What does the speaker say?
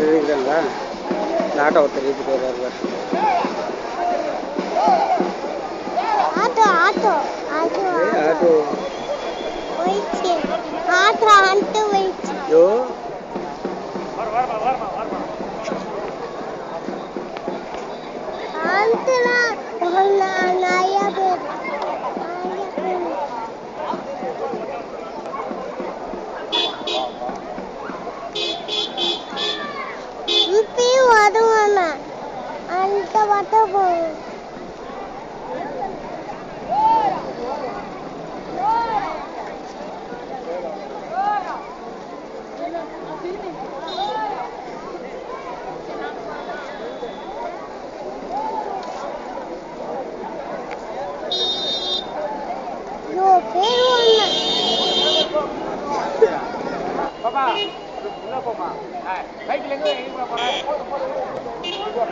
இருக்கிறாங்களா? இந்த ஆட்டோ ஒருத்தர் ஏற்றிட்டு வருவார். ஆட்டோ ஆட்டோ ஆட்டோ ஆட்டோ போயிடுச்சு. ஆட்டோ ஆட்டோ போயிடுச்சு. யோ நிறைய பேர் இப்பயும் வருவானா அந்த மட்டும் போகும். பாப்பா உள்ள போமா. பைக்ல எங்க போற?